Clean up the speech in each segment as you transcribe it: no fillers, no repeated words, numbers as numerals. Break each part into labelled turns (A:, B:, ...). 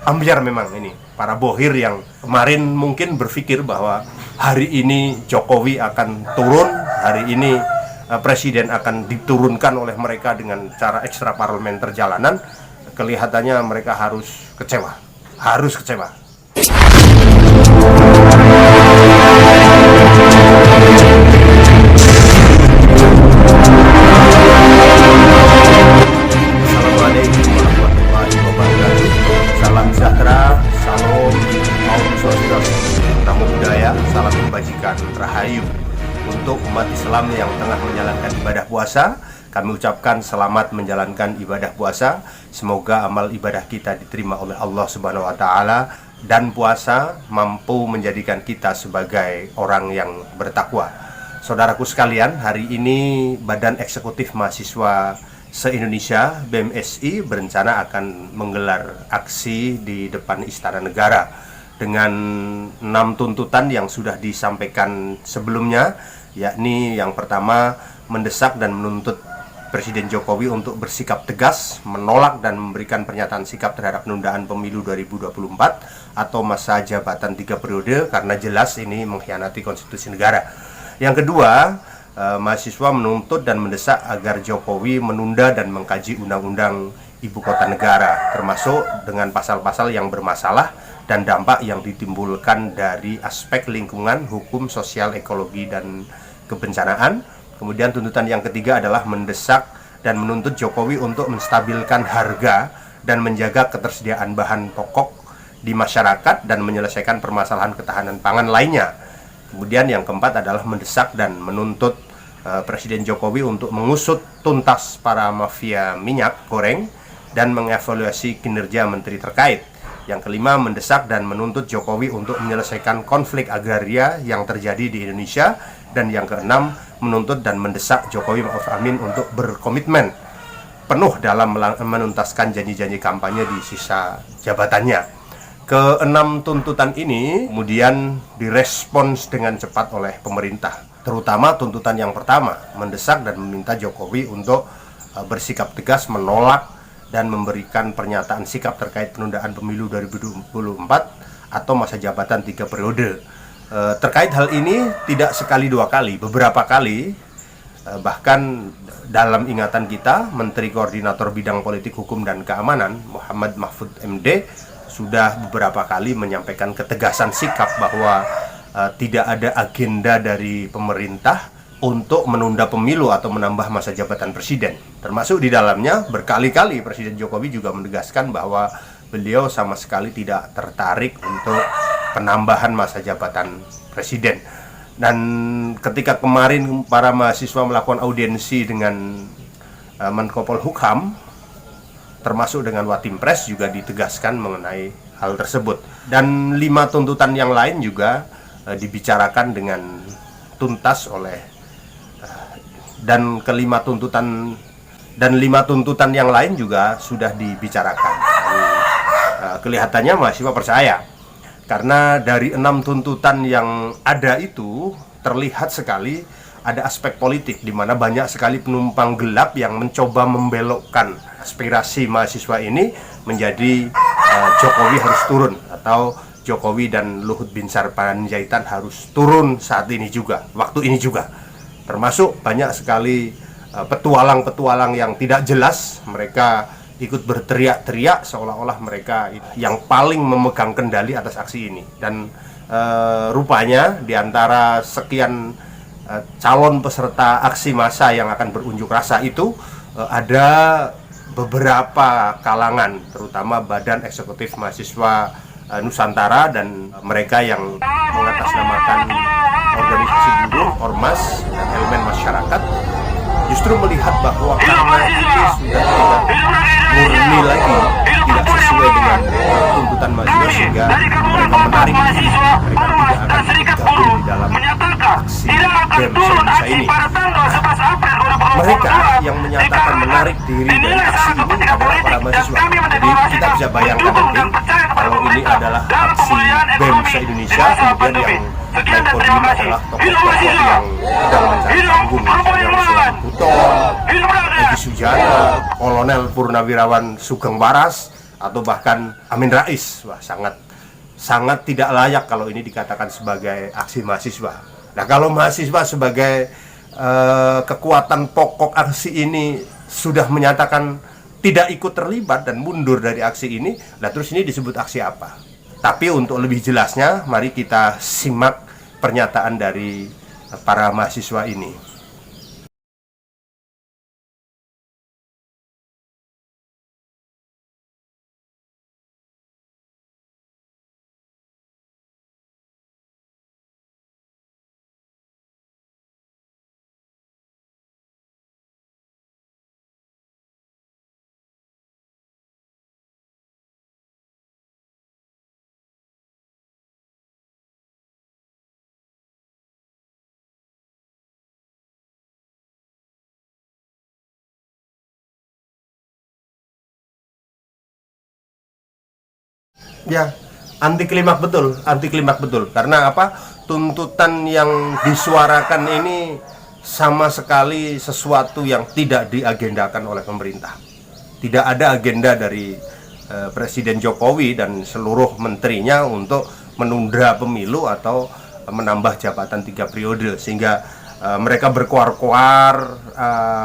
A: ambiar memang ini para bohir yang kemarin mungkin berpikir bahwa hari ini Jokowi akan turun, hari ini presiden akan diturunkan oleh mereka dengan cara ekstra parlementer jalanan. Kelihatannya mereka harus kecewa. Assalamualaikum warahmatullahi wabarakatuh. Salam sejahtera, salam, Om Swastiastu, Namo Buddhaya, salam kebajikan, Rahayu. Untuk umat Islam yang tengah menjalankan ibadah puasa, kami ucapkan selamat menjalankan ibadah puasa. Semoga amal ibadah kita diterima oleh Allah Subhanahu wa Ta'ala, dan puasa mampu menjadikan kita sebagai orang yang bertakwa. Saudaraku sekalian, hari ini Badan Eksekutif Mahasiswa se-Indonesia BMSI berencana akan menggelar aksi di depan Istana Negara dengan 6 tuntutan yang sudah disampaikan sebelumnya, yakni yang pertama, mendesak dan menuntut Presiden Jokowi untuk bersikap tegas, menolak dan memberikan pernyataan sikap terhadap penundaan pemilu 2024 atau masa jabatan 3 periode, karena jelas ini mengkhianati konstitusi negara. Yang kedua, mahasiswa menuntut dan mendesak agar Jokowi menunda dan mengkaji undang-undang ibu kota negara, termasuk dengan pasal-pasal yang bermasalah dan dampak yang ditimbulkan dari aspek lingkungan, hukum, sosial, ekologi, dan kebencanaan. Kemudian tuntutan yang ketiga adalah mendesak dan menuntut Jokowi untuk menstabilkan harga dan menjaga ketersediaan bahan pokok di masyarakat dan menyelesaikan permasalahan ketahanan pangan lainnya. Kemudian yang keempat adalah mendesak dan menuntut Presiden Jokowi untuk mengusut tuntas para mafia minyak goreng dan mengevaluasi kinerja menteri terkait. Yang kelima, mendesak dan menuntut Jokowi untuk menyelesaikan konflik agraria yang terjadi di Indonesia. Dan yang keenam, menuntut dan mendesak Jokowi Ma'ruf Amin untuk berkomitmen penuh dalam menuntaskan janji-janji kampanye di sisa jabatannya. Keenam tuntutan ini kemudian direspons dengan cepat oleh pemerintah, terutama tuntutan yang pertama, mendesak dan meminta Jokowi untuk bersikap tegas, menolak dan memberikan pernyataan sikap terkait penundaan pemilu 2024 atau masa jabatan 3 periode. Terkait hal ini tidak sekali dua kali, beberapa kali, bahkan dalam ingatan kita, Menteri Koordinator Bidang Politik Hukum dan Keamanan Muhammad Mahfud MD sudah beberapa kali menyampaikan ketegasan sikap bahwa tidak ada agenda dari pemerintah untuk menunda pemilu atau menambah masa jabatan presiden. Termasuk di dalamnya berkali-kali Presiden Jokowi juga menegaskan bahwa beliau sama sekali tidak tertarik untuk penambahan masa jabatan presiden. Dan ketika kemarin para mahasiswa melakukan audiensi dengan Menko Polhukam, termasuk dengan Watimpres, juga ditegaskan mengenai hal tersebut. Dan 5 tuntutan yang lain juga dibicarakan dengan tuntas oleh dan 5 tuntutan yang lain juga sudah dibicarakan. Kelihatannya mahasiswa percaya, karena dari 6 tuntutan yang ada itu terlihat sekali ada aspek politik, di mana banyak sekali penumpang gelap yang mencoba membelokkan aspirasi mahasiswa ini menjadi Jokowi harus turun, atau Jokowi dan Luhut Binsar Panjaitan harus turun saat ini juga, waktu ini juga. Termasuk banyak sekali petualang-petualang yang tidak jelas, mereka ikut berteriak-teriak seolah-olah mereka yang paling memegang kendali atas aksi ini. Dan rupanya di antara sekian calon peserta aksi massa yang akan berunjuk rasa itu ada beberapa kalangan, terutama Badan Eksekutif Mahasiswa Nusantara dan mereka yang mengatasnamakan organisasi buruh, ormas, dan elemen masyarakat, justru melihat bahwa karena ini sudah tidak murni lagi, tidak sesuai dengan tuntutan mahasiswa, sehingga mereka menarik diri, mereka tidak akan bergabung di dalam aksi BEM se-Indonesia ini. Mereka yang menyatakan menarik diri dari aksi ini adalah para mahasiswa. Jadi kita bisa bayangkan nanti kalau ini adalah aksi BEM se-Indonesia, kemudian yang naik podium adalah tokoh-tokoh yang sedang mencari panggung, misalnya Ruslan Buton, Egy Sujana, Kolonel Purnawirawan Sugeng Waras, atau bahkan Amin Rais. Wah, sangat tidak layak kalau ini dikatakan sebagai aksi mahasiswa. Nah, kalau mahasiswa sebagai kekuatan pokok aksi ini sudah menyatakan tidak ikut terlibat dan mundur dari aksi ini, nah terus ini disebut aksi apa? Tapi untuk lebih jelasnya, mari kita simak pernyataan dari para mahasiswa ini. Ya, anti klimak betul. Karena apa? Tuntutan yang disuarakan ini sama sekali sesuatu yang tidak diagendakan oleh pemerintah. Tidak ada agenda dari Presiden Jokowi dan seluruh menterinya untuk menunda pemilu atau menambah jabatan 3 periode, sehingga mereka berkoar-koar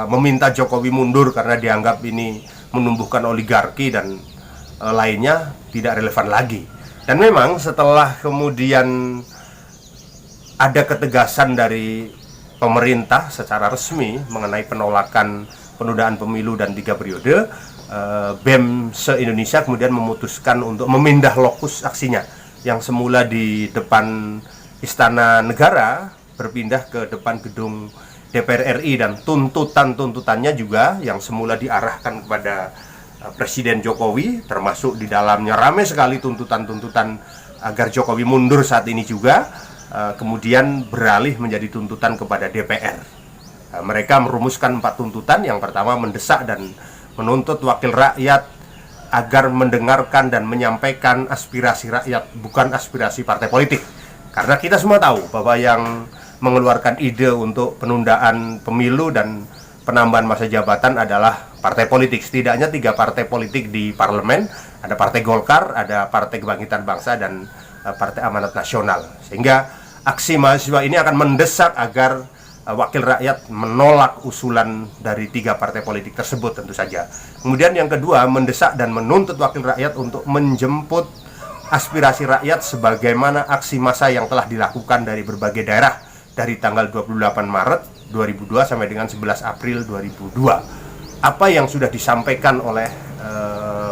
A: meminta Jokowi mundur karena dianggap ini menumbuhkan oligarki dan lainnya tidak relevan lagi. Dan memang setelah kemudian ada ketegasan dari pemerintah secara resmi mengenai penolakan penundaan pemilu dan 3 periode, BEM se-Indonesia kemudian memutuskan untuk memindah lokus aksinya yang semula di depan Istana Negara berpindah ke depan gedung DPR RI, dan tuntutannya juga yang semula diarahkan kepada Presiden Jokowi, termasuk di dalamnya ramai sekali tuntutan-tuntutan agar Jokowi mundur saat ini juga, kemudian beralih menjadi tuntutan kepada DPR. Mereka merumuskan 4 tuntutan. Yang pertama, mendesak dan menuntut wakil rakyat agar mendengarkan dan menyampaikan aspirasi rakyat, bukan aspirasi partai politik. Karena kita semua tahu bahwa yang mengeluarkan ide untuk penundaan pemilu dan penambahan masa jabatan adalah partai politik. Setidaknya 3 partai politik di parlemen, ada Partai Golkar, ada Partai Kebangkitan Bangsa, dan Partai Amanat Nasional. Sehingga aksi mahasiswa ini akan mendesak agar wakil rakyat menolak usulan dari 3 partai politik tersebut tentu saja. Kemudian yang kedua, mendesak dan menuntut wakil rakyat untuk menjemput aspirasi rakyat sebagaimana aksi massa yang telah dilakukan dari berbagai daerah dari tanggal 28 Maret 2002 sampai dengan 11 April 2002. Apa yang sudah disampaikan oleh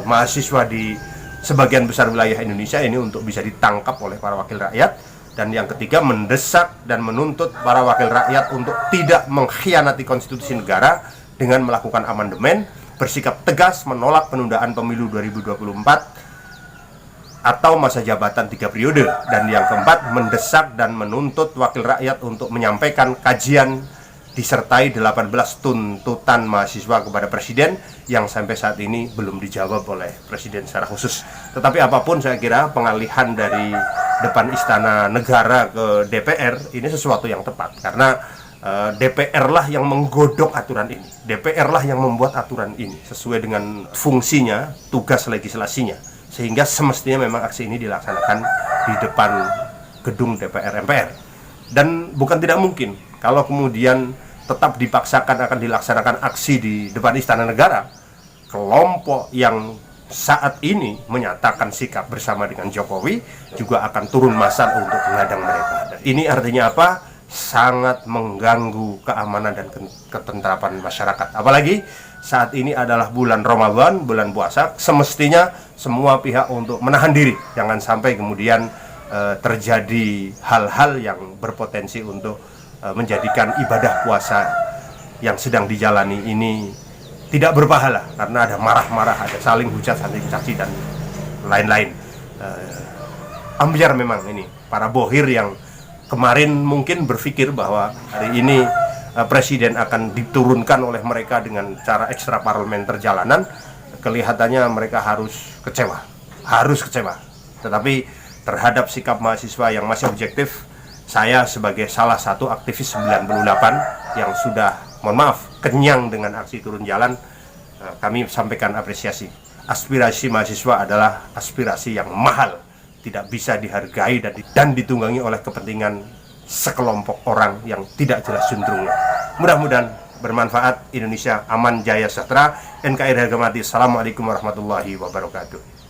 A: mahasiswa di sebagian besar wilayah Indonesia ini untuk bisa ditangkap oleh para wakil rakyat. Dan yang ketiga, mendesak dan menuntut para wakil rakyat untuk tidak mengkhianati konstitusi negara dengan melakukan amandemen, bersikap tegas menolak penundaan pemilu 2024 atau masa jabatan 3 periode. Dan yang keempat, mendesak dan menuntut wakil rakyat untuk menyampaikan kajian disertai 18 tuntutan mahasiswa kepada Presiden yang sampai saat ini belum dijawab oleh Presiden secara khusus. Tetapi apapun, saya kira pengalihan dari depan Istana Negara ke DPR ini sesuatu yang tepat, karena DPR lah yang menggodok aturan ini, DPR lah yang membuat aturan ini sesuai dengan fungsinya, tugas legislasinya, sehingga semestinya memang aksi ini dilaksanakan di depan gedung DPR MPR. Dan bukan tidak mungkin kalau kemudian tetap dipaksakan akan dilaksanakan aksi di depan Istana Negara, kelompok yang saat ini menyatakan sikap bersama dengan Jokowi juga akan turun massal untuk menghadang mereka. Dan ini artinya apa? Sangat mengganggu keamanan dan ketentraman masyarakat. Apalagi saat ini adalah bulan Ramadan, bulan puasa, semestinya semua pihak untuk menahan diri, jangan sampai kemudian terjadi hal-hal yang berpotensi untuk menjadikan ibadah puasa yang sedang dijalani ini tidak berpahala, karena ada marah-marah, ada saling hujat, saling caci, dan lain-lain. Ambiar memang ini para bohir yang kemarin mungkin berpikir bahwa hari ini Presiden akan diturunkan oleh mereka dengan cara ekstra parlementer jalanan. Kelihatannya mereka harus kecewa. Tetapi terhadap sikap mahasiswa yang masih objektif, saya sebagai salah satu aktivis 98 yang sudah, mohon maaf, kenyang dengan aksi turun jalan, kami sampaikan apresiasi. aspirasi mahasiswa adalah aspirasi yang mahal, tidak bisa dihargai dan ditunggangi oleh kepentingan sekelompok orang yang tidak jelas juntrungnya. Mudah-mudahan bermanfaat. Indonesia aman, jaya, sejahtera. NKRI harga mati. Assalamualaikum warahmatullahi wabarakatuh.